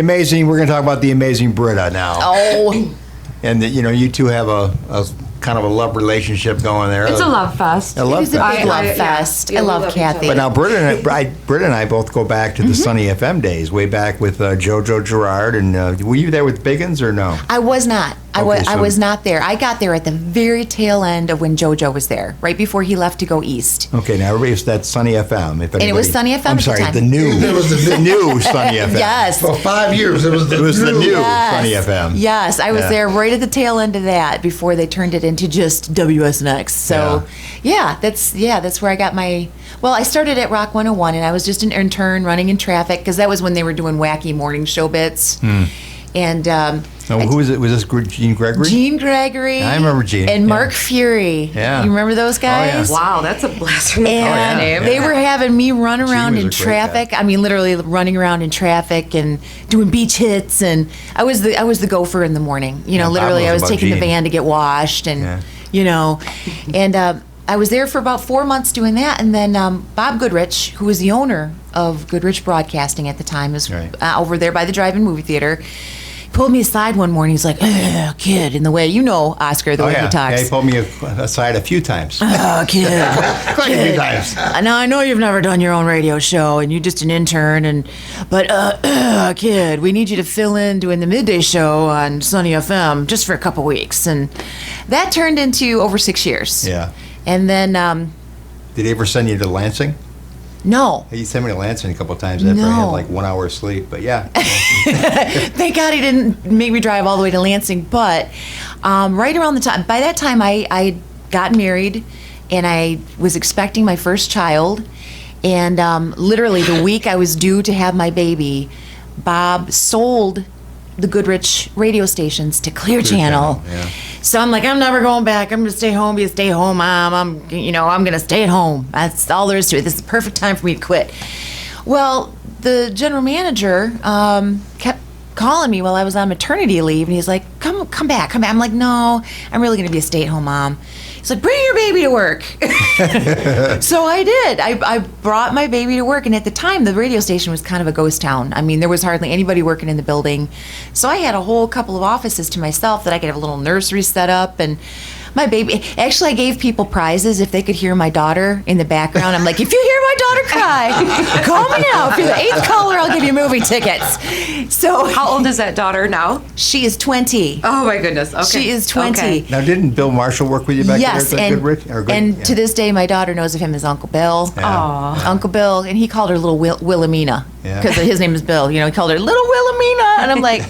Amazing. We're going to talk about the amazing Britta now. Oh. And you two have a kind of a love relationship going there. It's a love fest. A love It is a fest. big love fest. Yeah, I we love love each Kathy. But now Britta and I both go back to the Sunny FM days, way back with JoJo Gerard. And were you there with Biggins or no? I was not. I was not there. I got there at the very tail end of when JoJo was there, right before he left to go east. Okay, now everybody, that's Sunny FM. If And it was Sunny FM I'm at sorry, the time. the new, There was the new Sunny FM. Yes. For 5 years, it was the new Yes. Sunny FM. Yes, I was Yeah. there right at the tail end of that before they turned it into just WSNX. So, that's where I got my. Well, I started at Rock 101, and I was just an intern running in traffic because that was when they were doing wacky morning show bits. And Now, who was it? Was this Gene Gregory? Gene Gregory. I remember Gene. And Yeah. Mark Fury. Yeah. You remember those guys? Wow, that's a blast from the And past name. they were having me run around was in a great traffic. I mean, literally running around in traffic and doing beach hits. And I was the gopher in the morning. Yeah, Bob Literally, knows I was about taking the Gene. van to get washed, and and I was there for about 4 months doing that. And then Bob Goodrich, who was the owner of Goodrich Broadcasting at the time, was Right. over there by the drive-in movie theater. Pulled me aside one morning. He's like, kid, in the way, Oscar, the way he talks. Yeah, he pulled me aside a few times. Oh, kid. Quite a few times. Now, I know you've never done your own radio show, and you're just an intern, but kid, we need you to fill in doing the midday show on Sunny FM just for a couple weeks. And that turned into over 6 years. Yeah. And then, Did he ever send you to Lansing? no. He sent me to Lansing a couple of times after I had No. like 1 hour of sleep. But yeah. Thank God he didn't make me drive all the way to Lansing. But right around the time, by that time, I got married, and I was expecting my first child. And literally the week I was due to have my baby, Bob sold the Goodrich radio stations to Clear Channel. Yeah. So I'm like, I'm never going back. I'm going to stay home, be a stay-at-home mom. I'm going to stay at home. That's all there is to it. This is the perfect time for me to quit. Well, the general manager kept calling me while I was on maternity leave, and he's like, come back. I'm like, no, I'm really going to be a stay-at-home mom. He's like, bring your baby to work. So I did. I brought my baby to work, and at the time, the radio station was kind of a ghost town. I mean, there was hardly anybody working in the building. So I had a whole couple of offices to myself that I could have a little nursery set up, and my baby, actually, I gave people prizes if they could hear my daughter in the background. I'm like, if you hear my daughter cry, call me now. If you're the 8th caller, I'll give you movie tickets. So How old is that daughter now? she is 20. Oh my goodness. Okay. She is 20. Okay. Now, didn't Bill Marshall work with you back Yes, there? and to this day, my daughter knows of him as Uncle Bill. Yeah. Aw. Uncle Bill, and he called her Little Wilhelmina Yeah. because his name is Bill. He called her Little Wilhelmina, and I'm like,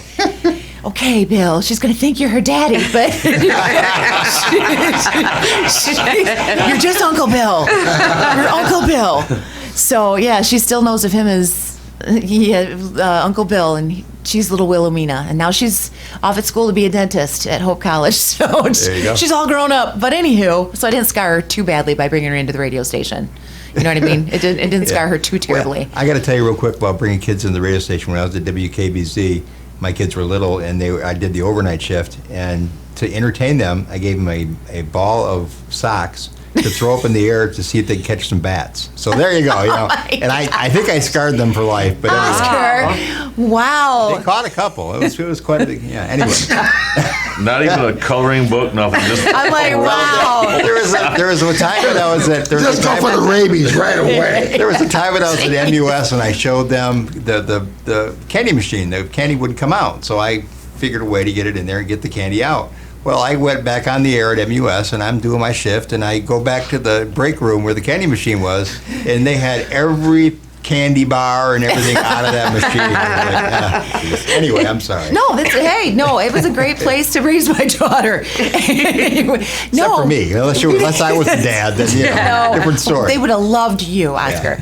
okay, Bill, she's gonna think you're her daddy, but you're just Uncle Bill. You're Uncle Bill. So yeah, she still knows of him as Uncle Bill, and she's Little Wilhelmina, and now she's off at school to be a dentist at Hope College. So There you go. she's all grown up. But anywho, so I didn't scar her too badly by bringing her into the radio station. You know what I mean? It didn't scar her too terribly. Well, I got to tell you real quick about bringing kids in the radio station. When I was at WKBZ, my kids were little, and I did the overnight shift. And to entertain them, I gave them a ball of socks to throw up in the air to see if they could catch some bats. So there you go. And I think I scarred them for life. But anyway, Oscar, wow. they caught a couple. It was quite a big. Yeah. Anyway, Not even a coloring book, nothing. Just I'm like, wow. there was a time when I was at. Just go for the rabies right away. There was a time when I was at MUS and I showed them the candy machine. The candy wouldn't come out, so I figured a way to get it in there and get the candy out. Well, I went back on the air at MUS, and I'm doing my shift, and I go back to the break room where the candy machine was, and they had every candy bar and everything out of that machine. I was like, anyway, I'm sorry. No, it was a great place to raise my daughter. Except for me, unless I was the dad, then different story. They would have loved you, Oscar.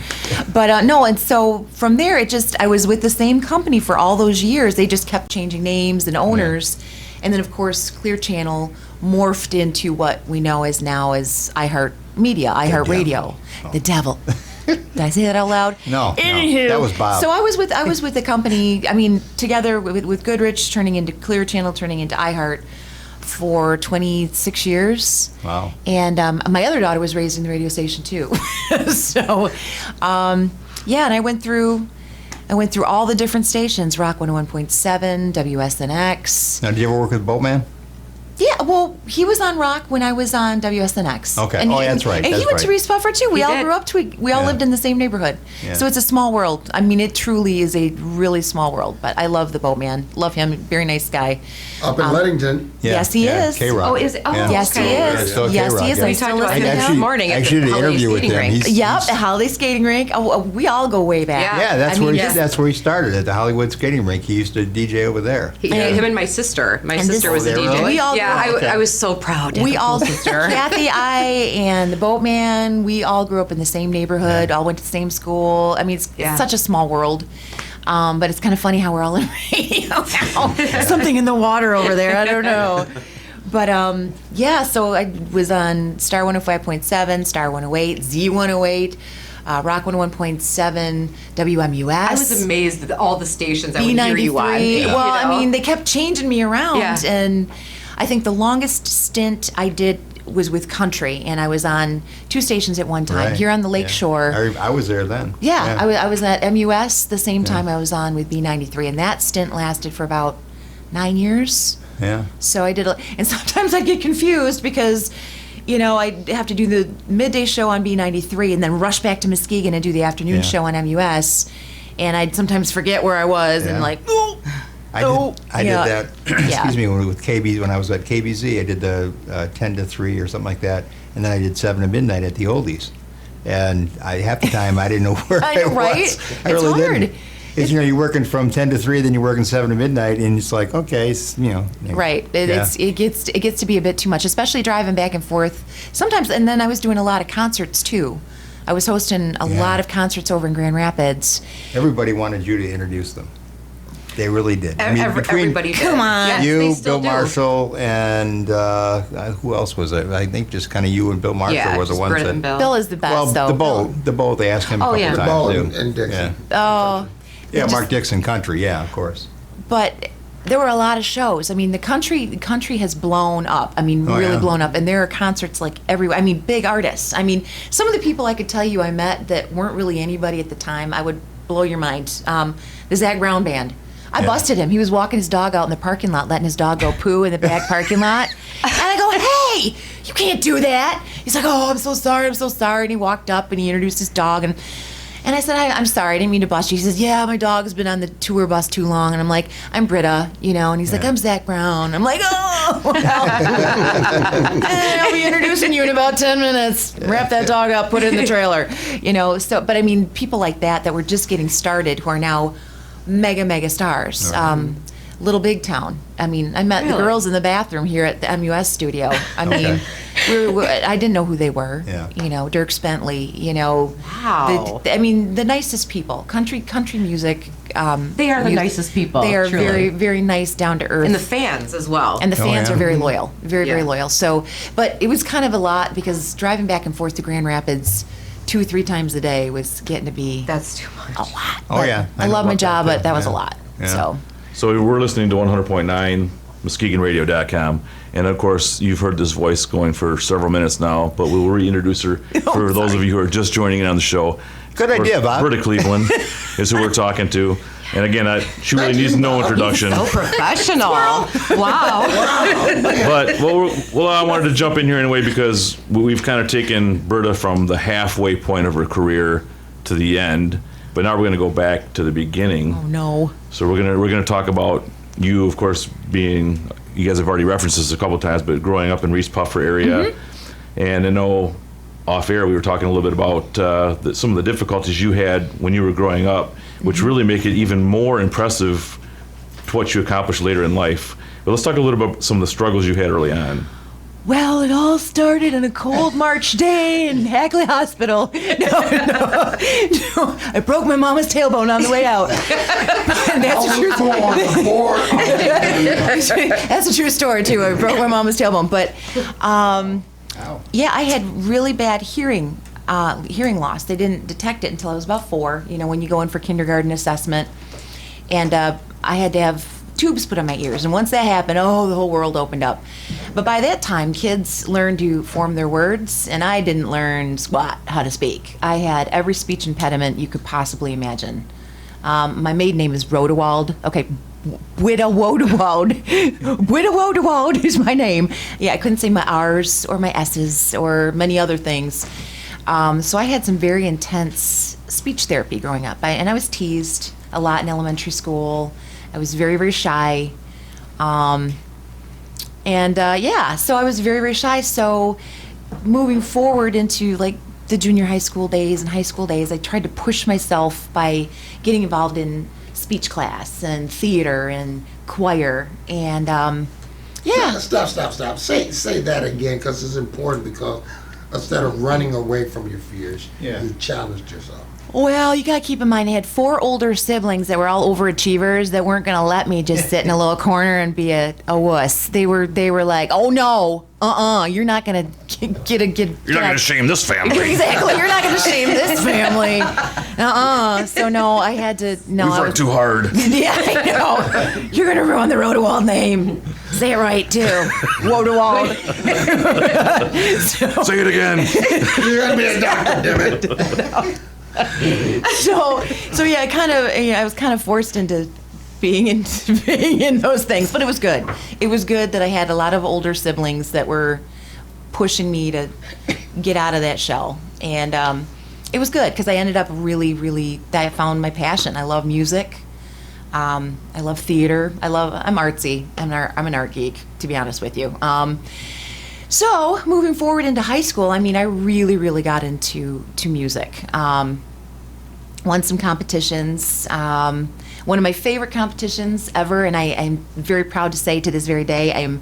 But no, and so from there, I was with the same company for all those years. They just kept changing names and owners. And then, of course, Clear Channel morphed into what we know as now as iHeartMedia, iHeartRadio. Oh. The devil. Did I say that out loud? No, Anywho, that was Bob. So I was with the company. I mean, together with Goodrich, turning into Clear Channel, turning into iHeart for 26 years. Wow. And my other daughter was raised in the radio station too. So, and I went through I went through all the different stations, Rock 101.7, WSNX. Now, did you ever work with Boatman? Yeah, well, he was on Rock when I was on WSNX. Okay. And Oh, that's right. And That's he went to right. Reese Puffer too. We He all did. grew up we all Yeah. lived in the same neighborhood. Yeah. So it's a small world. I mean, it truly is a really small world. But I love the Boatman. Love him. Very nice guy. Up in Leadington. Yes, he is. K-Rock. Oh, is it? Oh, Yeah. Yes, he okay. Yeah, is. still Yes, K-Rock, he is. yeah. I We still talked about listen to him him. this morning at I the did an Holiday interview with skating him. rink. Yep, the Holiday Skating Rink. Oh, we all go way back. Yeah. Yeah, that's I mean, where yeah. that's where he started at the Hollywood Skating Rink. He used to DJ over there. Him and my sister. My And sister this- was a Oh, DJ. really? We all yeah, grew- Okay. I was so proud. to We have a all, cool sister. Kathy, I, and the Boatman, we all grew up in the same neighborhood, all went to the same school. I mean, it's Yeah. such a small world. But it's kind of funny how we're all in radio now. Something in the water over there. I don't know. But yeah, so I was on Star 105.7, Star 108, Z108, Rock 101.7, WMUS. I was amazed at all the stations I would hear you on. B93. you Well, I know? mean, they kept changing me around, Yeah. and I think the longest stint I did was with country, and I was on 2 stations at one time Right. here on the Lake Yeah. Shore. I was there then. Yeah, I was at MUS the same time I was on with B93, and that stint lasted for about 9 years. Yeah. So I did, and sometimes I get confused because, you know, I'd have to do the midday show on B93 and then rush back to Muskegon and do the afternoon Yeah. show on MUS, and I'd sometimes forget where I was Yeah. and like, oh, I yeah. did that. Yeah. Excuse me, with KB when I was at KBZ, I did the 10 to 3 or something like that, and then I did 7 to midnight at the Oldies, and half the time I didn't know where I I know, right? was. I It's really hard. didn't. It's, you know, you're working from 10 to 3, then you're working 7 to midnight, and it's like, okay, you know. Right. Yeah. It gets to be a bit too much, especially driving back and forth. Sometimes, and then I was doing a lot of concerts too. I was hosting a Yeah. lot of concerts over in Grand Rapids. Everybody wanted you to introduce them. They really did. I mean, between Everybody did. Come on. Yes, they you, still Bill do. Marshall, and who else was it? I think just kind of you and Bill Marshall Yeah, were the just ones Britta that. and Bill. Bill is the best, Well, though. the boat. They asked him a Oh, couple yeah. The times Boat too. and Dixon. Oh, Yeah, just- Mark Dixon Country. Yeah, of course. but there were a lot of shows. I mean, the country has blown up. I mean, Oh, really yeah. blown up. And there are concerts like everywhere. I mean, big artists. I mean, some of the people I could tell you I met that weren't really anybody at the time, I would blow your mind. The Zach Brown Band. I Yeah. busted him. He was walking his dog out in the parking lot, letting his dog go poo in the back parking lot. And I go, hey, you can't do that. He's like, oh, I'm so sorry. And he walked up and he introduced his dog. And I said, I'm sorry, I didn't mean to bust you. He says, yeah, my dog's been on the tour bus too long. And I'm like, I'm Britta, you know. And he's like, Yeah. I'm Zach Brown. I'm like, oh, well. And I'll be introducing you in about 10 minutes. Wrap that dog up, put it in the trailer. You know, so, but I mean, people like that were just getting started who are now mega stars. Little Big Town. I mean, I met the Really? girls in the bathroom here at the MUS studio. I mean, Okay. I didn't know who they were. Yeah. You know, Dirk Bentley. You know, Wow. I mean, the nicest people. Country music. They are the nicest people, They are truly. very nice, down to earth. And the fans as well. And the Oh, fans yeah. are very loyal, very Yeah. loyal. So, but it was kind of a lot because driving back and forth to Grand Rapids 2-3 times a day was getting to be That's too much. a lot. Oh, But yeah. I know love my about job, that, but that was a yeah. lot. Yeah. So. So we're listening to 100.9 MuskegonRadio.com. And of course, you've heard this voice going for several minutes now, but we'll reintroduce her for those of you who are just joining in on the show. Good Of course, idea, Bob. Britta Cleveland is who we're talking to. And again, she really needs no introduction. So professional. Wow. But I wanted to jump in here anyway because we've kind of taken Britta from the halfway point of her career to the end. But now we're going to go back to the beginning. Oh no. So we're gonna talk about you, of course, being, you guys have already referenced this a couple times, but growing up in Reese Puffer area, and I know off air we were talking a little bit about some of the difficulties you had when you were growing up, which really make it even more impressive to what you accomplished later in life. But let's talk a little about some of the struggles you had early on. Well, it all started on a cold March day in Hackley Hospital. No. I broke my mama's tailbone on the way out. And that's a true Go on the board. That's a true story too. I broke my mama's tailbone, but yeah, I had really bad hearing loss. They didn't detect it until I was about 4. You know, when you go in for kindergarten assessment, and I had to have tubes put on my ears. And once that happened, oh, the whole world opened up. But by that time, kids learned to form their words, and I didn't learn squat how to speak. I had every speech impediment you could possibly imagine. My maiden name is Rodewald. Okay, Witta Wodewald. Witta Wodewald is my name. Yeah, I couldn't say my R's or my S's or many other things. So I had some very intense speech therapy growing up. And I was teased a lot in elementary school. I was very, very shy. So I was very, very shy. So moving forward into like the junior high school days and high school days, I tried to push myself by getting involved in speech class and theater and choir. And Stop. Say that again, because it's important, because instead of running away from your fears, you challenged yourself. Well, you got to keep in mind, I had 4 older siblings that were all overachievers that weren't going to let me just sit in a little corner and be a wuss. They were like, oh no, you're not going to get. You're not going to shame this family. Exactly, you're not going to shame this family. So no, I had to. No, We've worked too hard. Yeah, I know. You're going to ruin the Rodewald name. Say it right too, Wodewald. Say it again. You're going to be a doctor, damn it. So yeah, I was kind of forced into being in those things, but it was good. It was good that I had a lot of older siblings that were pushing me to get out of that shell, and it was good because I ended up really. I found my passion. I love music. I love theater. I'm artsy. I'm an art geek, to be honest with you. So moving forward into high school, I mean, I really got into music. Won some competitions. One of my favorite competitions ever, and I'm very proud to say to this very day, I am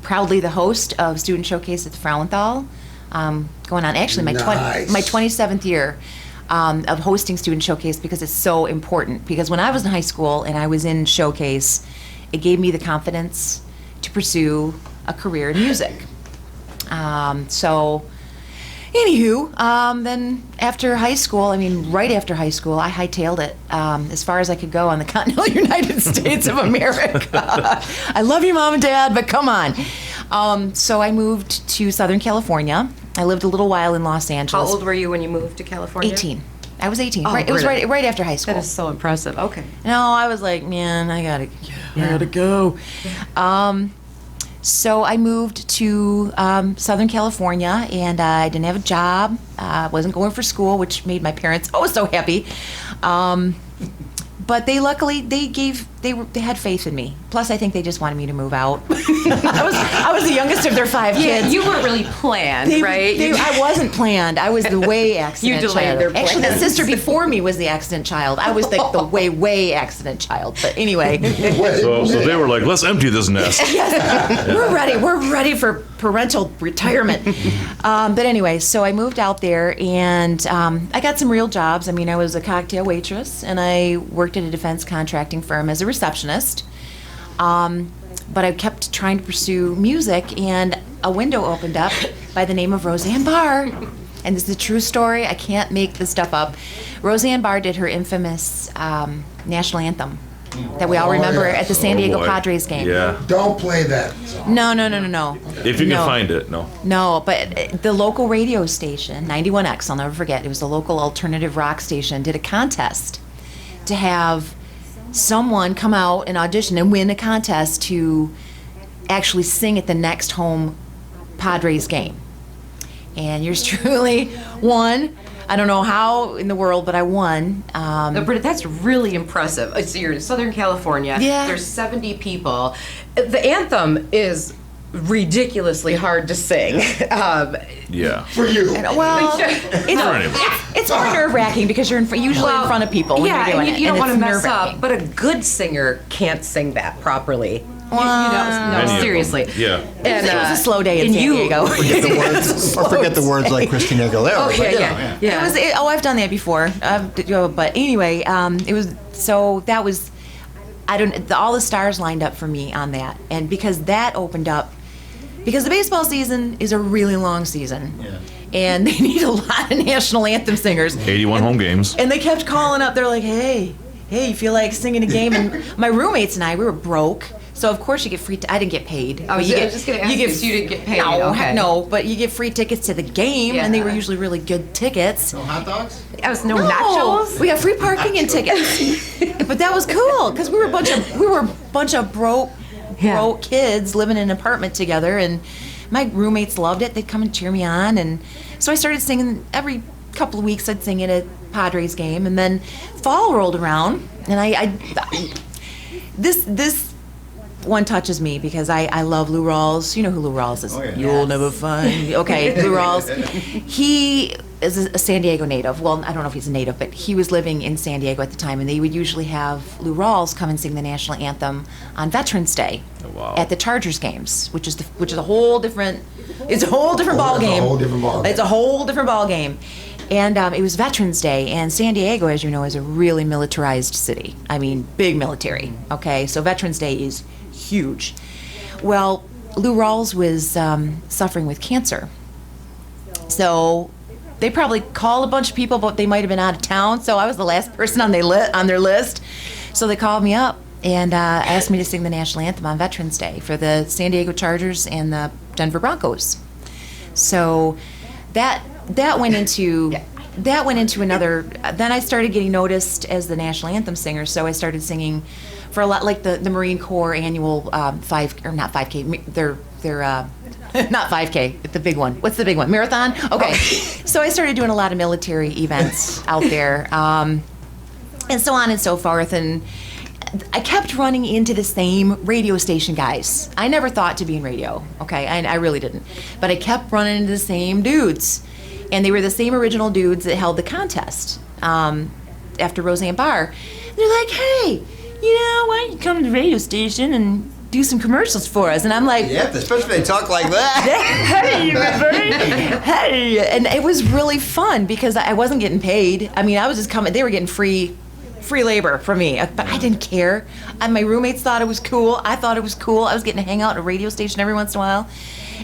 proudly the host of Student Showcase at the Frauenthal. Going on actually my 27th year of hosting Student Showcase, because it's so important. Because when I was in high school and I was in Showcase, it gave me the confidence to pursue a career in music. Then after high school, right after high school, I hightailed it as far as I could go on the continental United States of America. I love you, Mom and Dad, but come on. So I moved to Southern California. I lived a little while in Los Angeles. How old were you when you moved to California? 18. I was 18. Oh, right, it was really? right after high school. That is so impressive. Okay. No, I was like, man, I gotta go. So I moved to Southern California, and I didn't have a job. Wasn't going for school, which made my parents so happy. But they luckily they had faith in me. Plus, I think they just wanted me to move out. I was the youngest of their 5 kids. You weren't really planned, right? I wasn't planned. I was the way accident You delayed child. their Actually, the plans. sister before me was the accident child. I was the way accident child. But anyway. So they were like, let's empty this nest. Yes, we're ready for parental retirement. But anyway, so I moved out there, and I got some real jobs. I was a cocktail waitress, and I worked at a defense contracting firm as a receptionist. But I kept trying to pursue music, and a window opened up by the name of Roseanne Barr. And this is a true story. I can't make this stuff up. Roseanne Barr did her infamous national anthem that we all remember at the San Diego boy. Padres game. Yeah. Don't play that song. No. If you No. can find it, no. No, but the local radio station, 91X, I'll never forget, it was the local alternative rock station, did a contest to have someone come out and audition and win a contest to actually sing at the next home Padres game. And yours truly won. I don't know how in the world, but I won. Britta, that's really impressive. So you're in Southern California. Yeah. There's 70 people. The anthem is ridiculously hard to sing. Yeah. For you. Well, it's more nerve-wracking because you're usually in front of people when yeah, you're doing and it. you don't want to it's mess nerve-wracking. up, but a good singer can't sing that properly. No, Many of them. seriously. Yeah. And, It was a slow day in and San Diego. Forget the words like Christina Aguilera. Oh, but yeah. I've done that before. But anyway, it was so that was all the stars lined up for me on that, and because that opened up, because the baseball season is a really long season, and they need a lot of national anthem singers. 81 home games. And they kept calling up. They're like, hey, you feel like singing a game? And my roommates and I, we were broke. So of course you get free. I didn't get paid. I was but just going to ask you, so you didn't get paid. No, Okay. heck no. But you get free tickets to the game, and they were Yeah. usually really good tickets. No hot dogs? I was no nachos. We got free parking and tickets. But that was cool because we were a bunch of broke kids living in an apartment together, and my roommates loved it. They'd come and cheer me on, and so I started singing every couple of weeks. I'd sing at a Padres game, and then fall rolled around, and this one touches me because I love Lou Rawls. You know who Lou Rawls is. Oh, yeah. You'll never find. Okay, Lou Rawls. He is a San Diego native. Well, I don't know if he's a native, but he was living in San Diego at the time, and they would usually have Lou Rawls come and sing the national anthem on Veterans Day wow. at the Chargers games, which is a whole different. It's a whole different ball game. It's a whole different ball game. It's a whole different ball game. And it was Veterans Day, and San Diego, as you know, is a really militarized city. I mean, big military, okay? So Veterans Day is huge. Well, Lou Rawls was suffering with cancer. So they probably called a bunch of people, but they might have been out of town, so I was the last person on their list. So they called me up and asked me to sing the national anthem on Veterans Day for the San Diego Chargers and the Denver Broncos. So that went into another. Then I started getting noticed as the national anthem singer. So I started singing for a lot, like the Marine Corps annual not 5K. They're not 5K. The big one. What's the big one? Marathon. Okay. So I started doing a lot of military events out there, and so on and so forth. And I kept running into the same radio station guys. I never thought to be in radio. Okay, I really didn't. But I kept running into the same dudes. And they were the same original dudes that held the contest after Roseanne Barr. And they're like, hey, why don't you come to the radio station and do some commercials for us? And I'm like, Yeah, especially if they talk like that. hey, everybody. Hey. And it was really fun because I wasn't getting paid. I mean, I was just coming. They were getting free labor from me, but I didn't care. And my roommates thought it was cool. I thought it was cool. I was getting to hang out at a radio station every once in a while.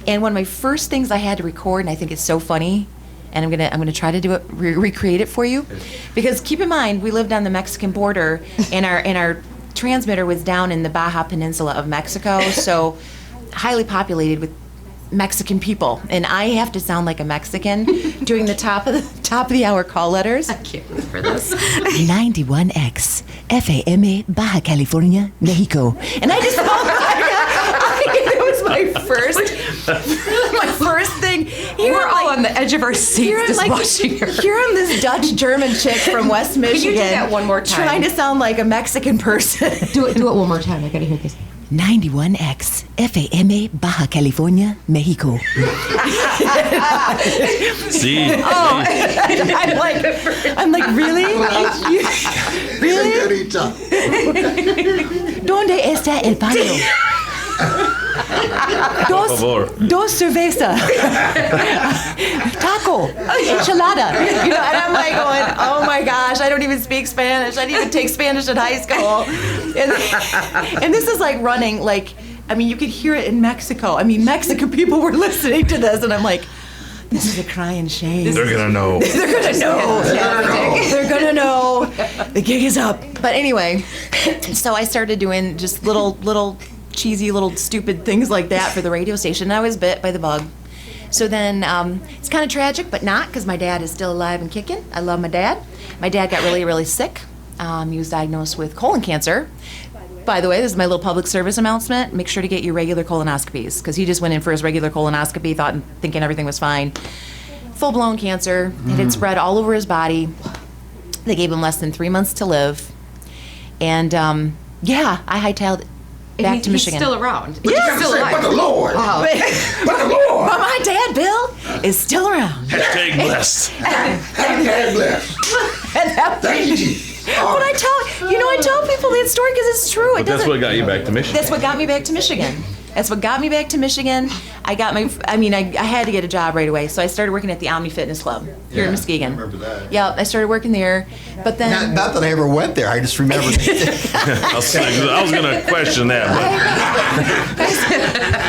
And one of my first things I had to record, and I think it's so funny, and I'm gonna try to do it, recreate it for you, because keep in mind we lived on the Mexican border, and our transmitter was down in the Baja Peninsula of Mexico, so highly populated with Mexican people, and I have to sound like a Mexican doing the top of the hour call letters. I can't wait for this. 91X FAMA Baja California, Mexico, and I just felt like it was my first thing. We're all on the edge of our seats just watching her. Here I'm this Dutch German chick from West Michigan. Can you do that one more time? Trying to sound like a Mexican person. Do it one more time. I gotta hear this. 91X FAMA Baja California, Mexico. See? Oh, I'm like, really? Really? ¿Dónde está el baño? Por favor. Dos cerveza. Taco. Enchilada. And I'm like going, oh my gosh, I don't even speak Spanish. I didn't even take Spanish in high school. And this is like running, you could hear it in Mexico. Mexican people were listening to this, and I'm like, this is a crying shame. They're gonna know. They're gonna know. They're gonna know. The gig is up. But anyway, so I started doing just little cheesy, little stupid things like that for the radio station. And I was bit by the bug. So then it's kind of tragic, but not, because my dad is still alive and kicking. I love my dad. My dad got really, really sick. He was diagnosed with colon cancer. By the way, this is my little public service announcement. Make sure to get your regular colonoscopies, because he just went in for his regular colonoscopy, thinking everything was fine. Full-blown cancer. It had spread all over his body. They gave him less than 3 months to live. And I hightailed it back to Michigan. He's still around. But you gotta say, but the Lord. Wow. But the Lord. But my dad, Bill, is still around. Hashtag blessed. Hashtag blessed. Thank you, Jesus. But I tell people that story because it's true. But that's what got you back to Michigan. That's what got me back to Michigan. I got I had to get a job right away, so I started working at the Omni Fitness Club here in Muskegon. I remember that. Yep, I started working there, but then Not that I ever went there. I just remember. I was gonna question that,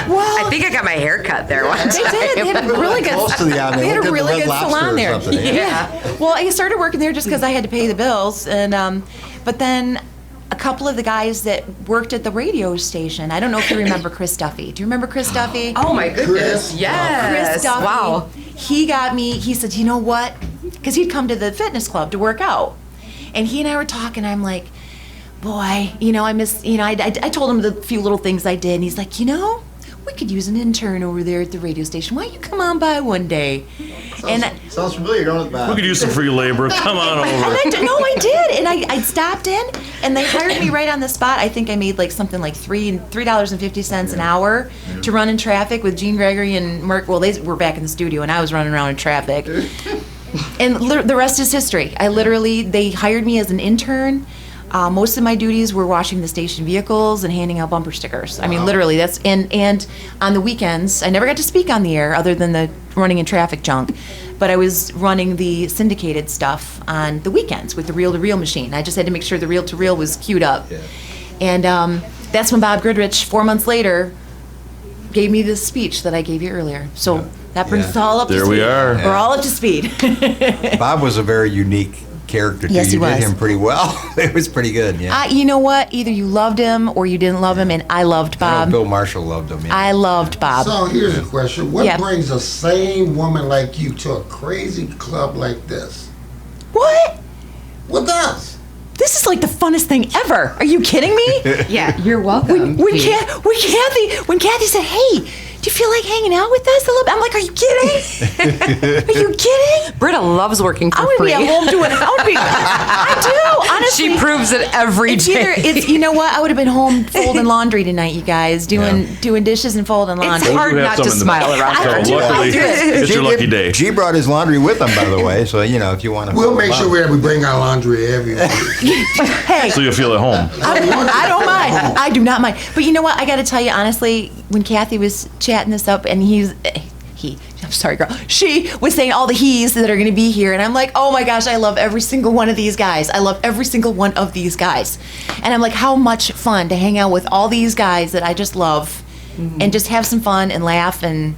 well, I think I got my hair cut there one they did. They had a really good. Close to the Omni. They had Look a at the really Red good Lobster salon or there. something. Yeah. Well, I started working there just because I had to pay the bills, and but then couple of the guys that worked at the radio station. I don't know if you remember Chris Duffy. Do you remember Chris Duffy? Oh my goodness. Chris. Yes. Chris Duffy. Wow. He got me, he said, you know what? Because he'd come to the fitness club to work out. And he and I were talking, I'm like, boy, I miss, I told him the few little things I did. And he's like, we could use an intern over there at the radio station. Why don't you come on by one day? Sounds familiar, don't it, Bob? We could use some free labor. Come on over. I did. And I stopped in, and they hired me right on the spot. I think I made like something like $3.50 an hour to run in traffic with Gene Gregory and Merck. Well, they were back in the studio, and I was running around in traffic. And the rest is history. They hired me as an intern. Most of my duties were washing the station vehicles and handing out bumper stickers. I mean, literally, that's and on the weekends, I never got to speak on the air other than the running in traffic junk. But I was running the syndicated stuff on the weekends with the reel-to-reel machine. I just had to make sure the reel-to-reel was queued up. Yeah. And that's when Bob Goodrich, 4 months later, gave me this speech that I gave you earlier. So that brings us all up to speed. There we are. We're all up to speed. Bob was a very unique character, too. Yes, he You did was. him pretty well. It was pretty good, yeah. You know what? Either you loved him or you didn't love him, and I loved I know Bob. Bill Marshall loved him, yeah. I loved Bob. So here's a question. What Yeah. brings a sane woman like you to a crazy club like this? What? What does? This is like the funnest thing ever. Are you kidding me? Yeah, you're welcome. When Kathy said, "Hey, do you feel like hanging out with us a little bit?" I'm like, "Are you kidding? Are you kidding?" Britta loves working for I'm gonna free. be at home doing. I do, honestly. She proves it every It's day. either it's you know what, I would have been home folding laundry tonight, you guys, doing dishes and folding It's laundry. hard have not some to in the smile back. around I So her. do. luckily, I do. it's your lucky day. G brought his laundry with him, by the way, so, if you want to... We'll make sure we bring our laundry every week. Hey, So you'll feel at home. I don't mind. I do not mind. But you know what? I got to tell you honestly, when Kathy was chatting this up, and I'm sorry, girl. She was saying all the he's that are going to be here, and I'm like, oh my gosh, I love every single one of these guys. I love every single one of these guys, and I'm like, how much fun to hang out with all these guys that I just love, and just have some fun and laugh and.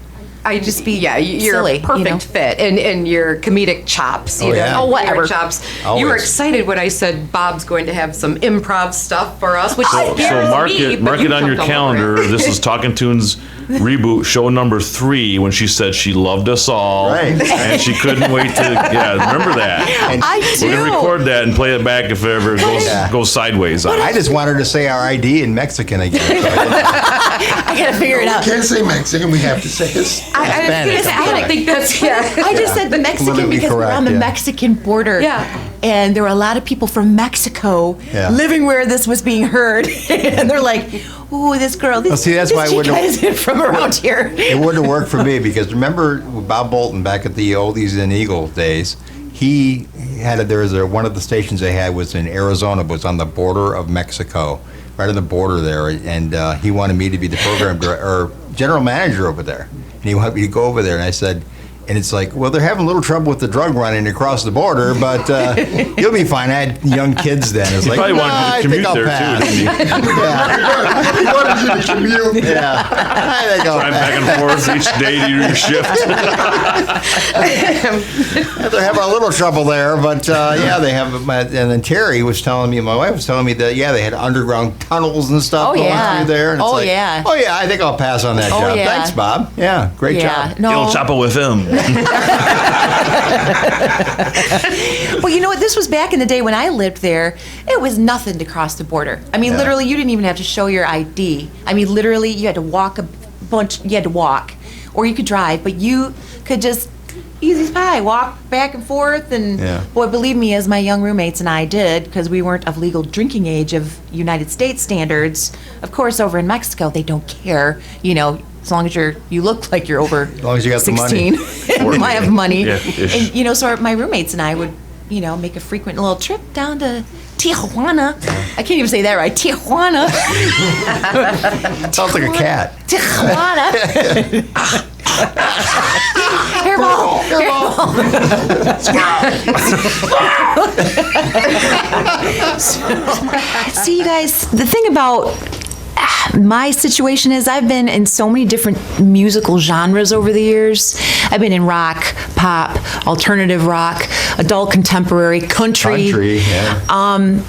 Just be you're silly, a perfect fit, and your comedic chops, yeah. whatever. chops. Always. You were excited when I said Bob's going to have some improv stuff for us, which So scares mark me, it but you on your jumped all over it. calendar. This is Talkin' Tunes reboot show number 3 when she said she loved us all. Right. And she couldn't wait to, remember that. And I do. We're going to record that and play it back if it ever goes sideways. I just wanted to say our ID in Mexican again. So, I got to figure it out. We can't say Mexican. We have to say Hispanic. I don't think that's I just said Mexican Politically because we're on the correct, yeah. Mexican border. Yeah. And there were a lot of people from Mexico Yeah. living where this was being heard. And they're like, ooh, this girl, this, see, that's this why I chick wouldn't- isn't from around here. It wouldn't have worked for me because remember Bob Bolton back at the Oldies and Eagles days. He had one of the stations they had was in Arizona, was on the border of Mexico, right on the border there, and he wanted me to be the program or general manager over there, and he wanted me to go over there, and I said. And it's like, well, they're having a little trouble with the drug running across the border, but you'll be fine. I had young kids then. It's like, probably wanted you to I commute think I'll there, pass. too, didn't you? He wanted you to commute. Yeah, I think I'll Drive back pass. and forth each day to your shift. They're having a little trouble there, but they have. And then Terry was telling me, my wife was telling me that they had underground tunnels and stuff going through there. And it's like, yeah. Oh yeah, I think I'll pass on that job. yeah. Thanks, Bob. Yeah, great job. No. You'll chopper with him. Well, you know what? This was back in the day when I lived there. It was nothing to cross the border. I mean, literally, you didn't even have to show your ID. I mean, literally, you had to walk a bunch. You had to walk, or you could drive, but you could just easy as pie walk back and forth. And boy, believe me, as my young roommates and I did, because we weren't of legal drinking age of United States standards. Of course, over in Mexico, they don't care. As long as you look like you're over As long as you got the money. 16, you might have money. Yeah, ish. And so my roommates and I would, make a frequent little trip down to Tijuana. I can't even say that right. Tijuana. Sounds like a cat. Tijuana. Hairball. So, see, you guys, the thing about my situation is I've been in so many different musical genres over the years. I've been in rock, pop, alternative rock, adult contemporary, country.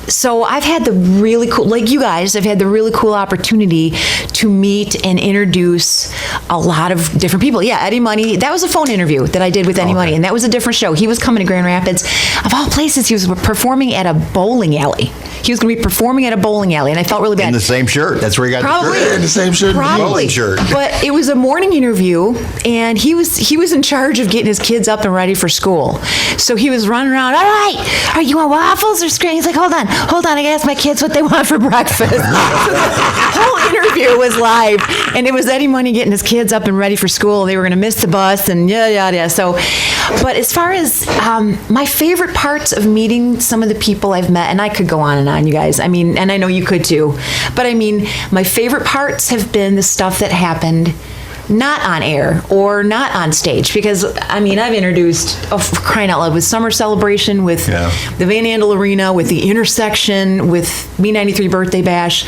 So I've had the really cool, like you guys, I've had the really cool opportunity to meet and introduce a lot of different people. Yeah, Eddie Money, that was a phone interview that I did with Eddie Money, and that was a different show. He was coming to Grand Rapids. Of all places, he was performing at a bowling alley. He was going to be performing at a bowling alley, and I felt really bad. In the same shirt. That's where he got Probably. the shirt. In the same shirt. Probably. Shirt. But it was a morning interview, and he was in charge of getting his kids up and ready for school. So he was running around, all right, you want waffles or scrambled? He's like, hold on, I gotta ask my kids what they want for breakfast. So the whole interview was live, and it was Eddie Money getting his kids up and ready for school. They were gonna miss the bus, and yeah. So, but as far as my favorite parts of meeting some of the people I've met, and I could go on and on, you guys, I mean, and I know you could too, but I mean, my favorite parts have been the stuff that happened not on air or not on stage, because I mean, I've introduced, for crying out loud, with Summer Celebration, with the Van Andel Arena, with the Intersection, with B93 Birthday Bash.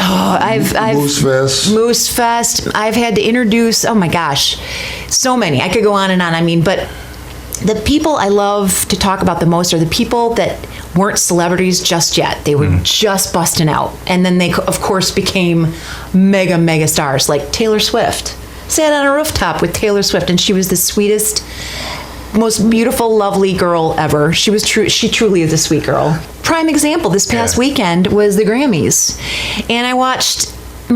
I've Moose Fest. I've had to introduce, oh my gosh, so many. I could go on and on. I mean, but the people I love to talk about the most are the people that weren't celebrities just yet. They were just busting out. And then they, of course, became mega stars, like Taylor Swift. Sat on a rooftop with Taylor Swift, and she was the sweetest, most beautiful, lovely girl ever. She truly is a sweet girl. Prime example, this past weekend was the Grammys. And I watched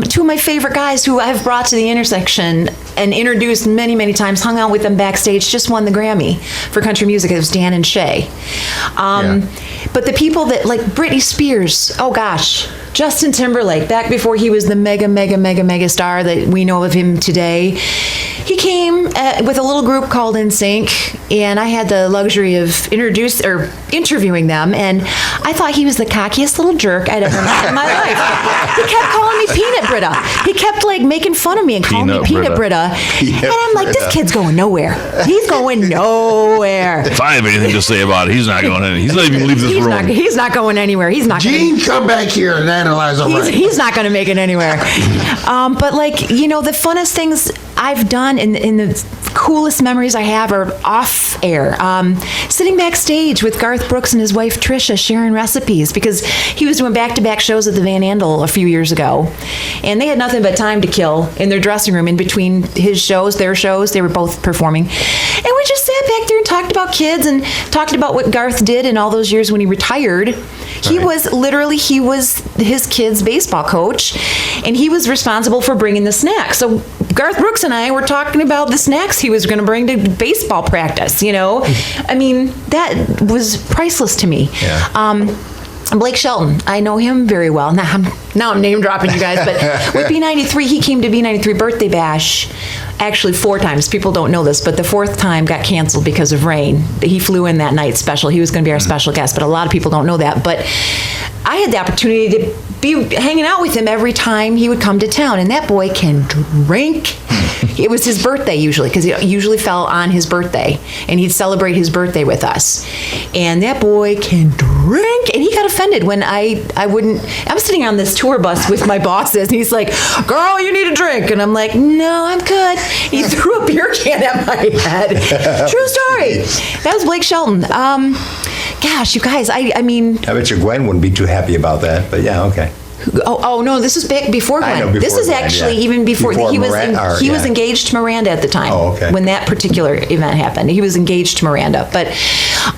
two of my favorite guys who I've brought to the Intersection and introduced many times, hung out with them backstage, just won the Grammy for country music. It was Dan and Shay. But the people that, like Britney Spears, oh gosh, Justin Timberlake, back before he was the mega star that we know of him today, he came with a little group called NSYNC, and I had the luxury of interviewing them, and I thought he was the cockiest little jerk I'd ever met in my life. He kept calling me Peanut Britta. He kept like making fun of me and calling me Peanut Britta. And I'm like, this kid's going nowhere. He's going nowhere. If I have anything to say about it, he's not going anywhere. He's not even leaving this room. He's not going anywhere. He's not. Gene, come back here and analyze all right. He's not going to make it anywhere. But like, you know, the funnest things I've done in the coolest memories I have are off air. Sitting backstage with Garth Brooks and his wife Trisha sharing recipes, because he was doing back-to-back shows at the Van Andel a few years ago, and they had nothing but time to kill in their dressing room in between his shows, their shows. They were both performing, and we just sat back there and talked about kids and talked about what Garth did in all those years when he retired. He was his kid's baseball coach, and he was responsible for bringing the snacks. So Garth Brooks and I were talking about the snacks he was going to bring to baseball practice, you know? I mean, that was priceless to me. Blake Shelton, I know him very well. Now I'm name dropping you guys, but with B93, he came to B93 Birthday Bash actually 4 times. People don't know this, but the 4th time got canceled because of rain. He flew in that night special. He was going to be our special guest, but a lot of people don't know that. But I had the opportunity to be hanging out with him every time he would come to town, and that boy can drink. It was his birthday usually, because it usually fell on his birthday, and he'd celebrate his birthday with us. And that boy can drink, and he got offended when I wouldn't. I'm sitting on this tour bus with my bosses, and he's like, "Girl, you need a drink," and I'm like, "No, I'm good." He threw a beer can at my head. True story. That was Blake Shelton. Gosh, you guys, I mean, I bet you Gwen wouldn't be too happy about that, but yeah, okay. Oh no, this was back before Gwen. I know, before this is Gwen, actually yeah. even before he was Miranda, he was engaged to Miranda at the time. Oh, okay. When that particular event happened, he was engaged to Miranda. But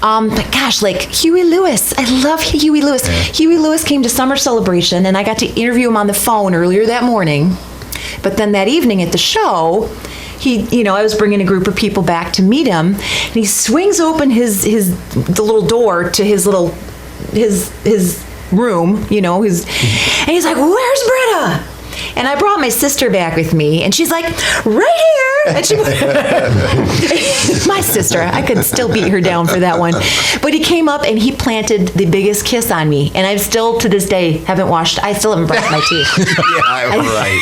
gosh, like Huey Lewis, I love Huey Lewis. Yeah. Huey Lewis came to Summer Celebration, and I got to interview him on the phone earlier that morning. But then that evening at the show, I was bringing a group of people back to meet him, and he swings open the little door to his room, and he's like, "Where's Britta?" And I I brought my sister back with me, and she's like, right here. And she, my sister, I could still beat her down for that one. But he came up and he planted the biggest kiss on me, and I've still to this day I still haven't brushed my teeth. Yeah, right.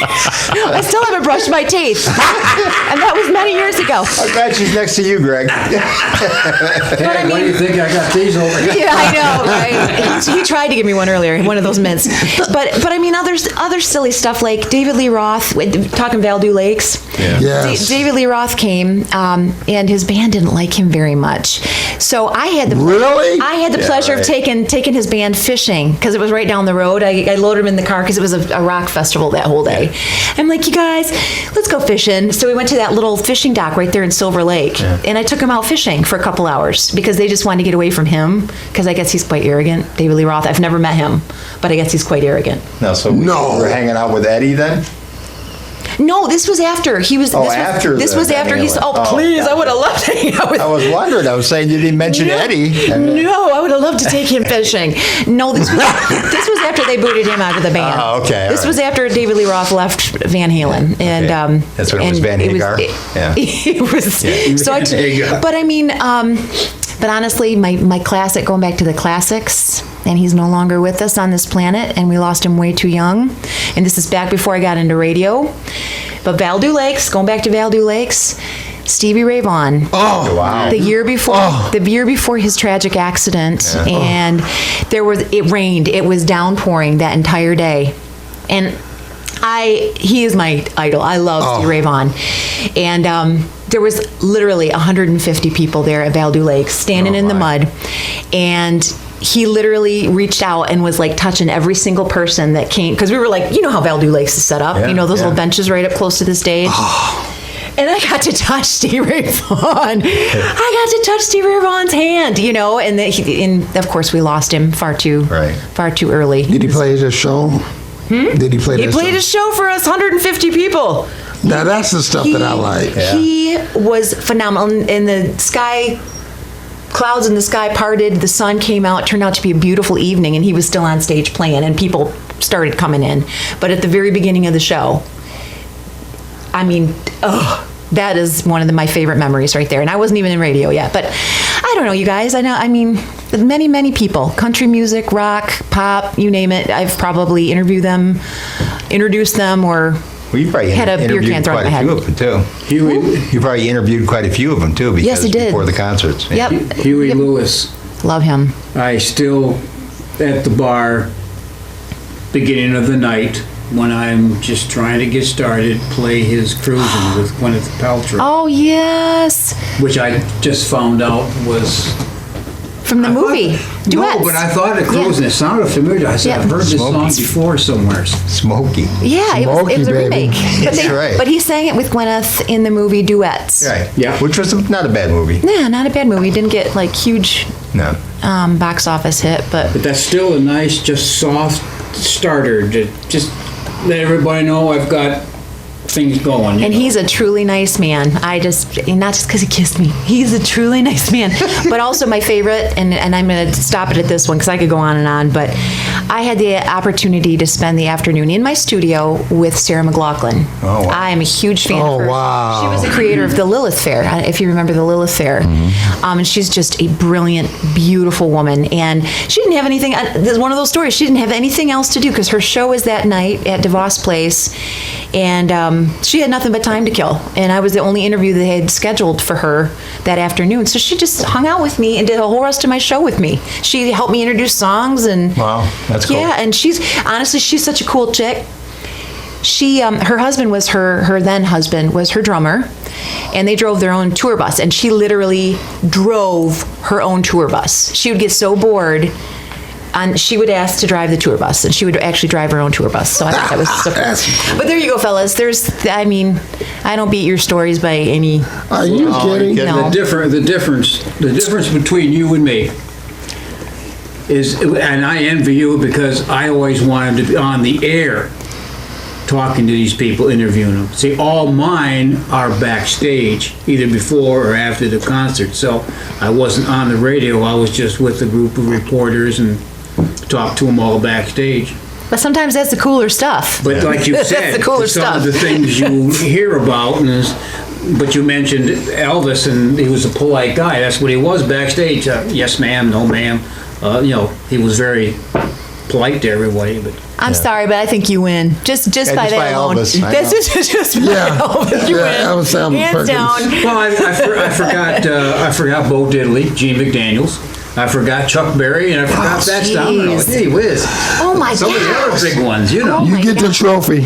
I still haven't brushed my teeth, and that was many years ago. I'm glad she's next to you, Greg. But I What do you mean, think? I got these over here. yeah, I know, right? He tried to give me one earlier, one of those mints. But I mean, other silly stuff like David Lee Roth, talking Valdu Lakes. Yeah. Yes. David Lee Roth came, and his band didn't like him very much. So I had the Really? I had the pleasure of taking his band fishing because it was right down the road. I loaded him in the car because it was a rock festival that whole day. I'm like, you guys, let's go fishing. So we went to that little fishing dock right there in Silver Lake, and I took him out fishing for a couple hours because they just wanted to get away from him because I guess he's quite arrogant. David Lee Roth. I've never met him, but I guess he's quite arrogant. No, so No. we're hanging out with Eddie then? No, this was after he was. Oh, this was after he's. Van Halen. Oh, please! I would have loved to hang out with. I was wondering. I was saying you didn't mention Eddie. No, I would have loved to take him fishing. No, this was after they booted him out of the band. Oh, okay, This all was after David Lee Roth left Van Halen, and Okay. That's when it was and Van Hagar? Yeah. It was. Yeah. So but I mean, but honestly, my classic, going back to the classics, and he's no longer with us on this planet, and we lost him way too young. And this is back before I got into radio. But Valdu Lakes, going back to Valdu Lakes, Stevie Ray Vaughan. Oh, Wow. The year before his tragic accident, and it rained. It was downpouring that entire day, and he is my idol. I love Stevie Ray Vaughan, and there was literally 150 people there at Valdu Lakes standing in the mud, and he literally reached out and was like touching every single person that came, because we were like, you know how Valdu Lakes is set up, Yeah, those yeah. little benches right up close to the stage. And I got to touch Stevie Ray Vaughan. I got to touch Stevie Ray Vaughan's hand, and of course we lost him far too early. Did he play the show? Did he play He played a show for us, 150 people. Now that's the stuff that I like. He was phenomenal. In the sky, clouds in the sky parted, the sun came out, it turned out to be a beautiful evening, and he was still on stage playing, and people started coming in. But at the very beginning of the show, I mean, that is one of my favorite memories right there. And I wasn't even in radio yet, but I don't know, you guys. I mean, many, many people, country music, rock, pop, you name it. I've probably interviewed them, introduced them, or Well, you probably had a beer interviewed can thrown quite at my a few head. of them too. Huey, You probably interviewed quite a few of them too, because Yes, he did. before the concerts. Yep. Huey Yep. Lewis. Love him. I still, at the bar, beginning of the night, when I'm just trying to get started, play his Cruising with Gwyneth Paltrow, Oh, yes. which I just found out was... From the movie. Duets. No, but I thought of Cruising. It sounded familiar. I said, Yeah. I've heard this song Smokey. before somewhere. Smoky. Yeah, it was a Smokey, baby. remake. That's right. But he sang it with Gwyneth in the movie Duets. Right. Yeah. Which was not a bad movie. Yeah, not a bad movie. Didn't get like huge No. box office hit, but But that's still a nice, just soft starter to just let everybody know I've got things going. you and know. he's a truly nice man. Not just because he kissed me. He's a truly nice man. But also my favorite, and I'm going to stop it at this one because I could go on and on, but I had the opportunity to spend the afternoon in my studio with Sarah Mclaughlin. Oh, wow. I am a huge fan Oh, of her. wow. She was the creator of the Lilith Fair, if you remember the Lilith Fair. And she's just a brilliant, beautiful woman. And she didn't have anything, this is one of those stories, she didn't have anything else to do because her show was that night at DeVos Place. And she had nothing but time to kill. And I was the only interview they had scheduled for her that afternoon. So she just hung out with me and did the whole rest of my show with me. She helped me introduce songs and Wow, that's cool. yeah, and she's such a cool chick. She, her husband was her then husband was her drummer, and they drove their own tour bus. And she literally drove her own tour bus. She would get so bored, and she would ask to drive the tour bus, and she would actually drive her own tour bus. So I thought that was so cool. But there you go, fellas. I don't beat your stories by any. Are you kidding? kidding? No. The difference between you and me is, and I envy you because I always wanted to be on the air talking to these people, interviewing them. See, all mine are backstage, either before or after the concert. So I wasn't on the radio. I was just with a group of reporters and talked to them all backstage. But sometimes that's the cooler stuff. But like you That's said, the cooler some stuff. of the things you hear about, but you mentioned Elvis, and he was a polite guy. That's what he was backstage. Yes, ma'am. No, ma'am. He was very polite to everybody. But I'm sorry, but I think you win. Just by just that by alone. Elvis, I That's know. just by Yeah. Elvis. You Yeah, win. Elvis Hands Perkins. down. well, I forgot Bo Diddley, Gene McDaniels. I forgot Chuck Berry, and I forgot Fats Domino. jeez. Hey whiz. Oh my Some of the gosh. other big ones, Oh You my get the gosh. trophy.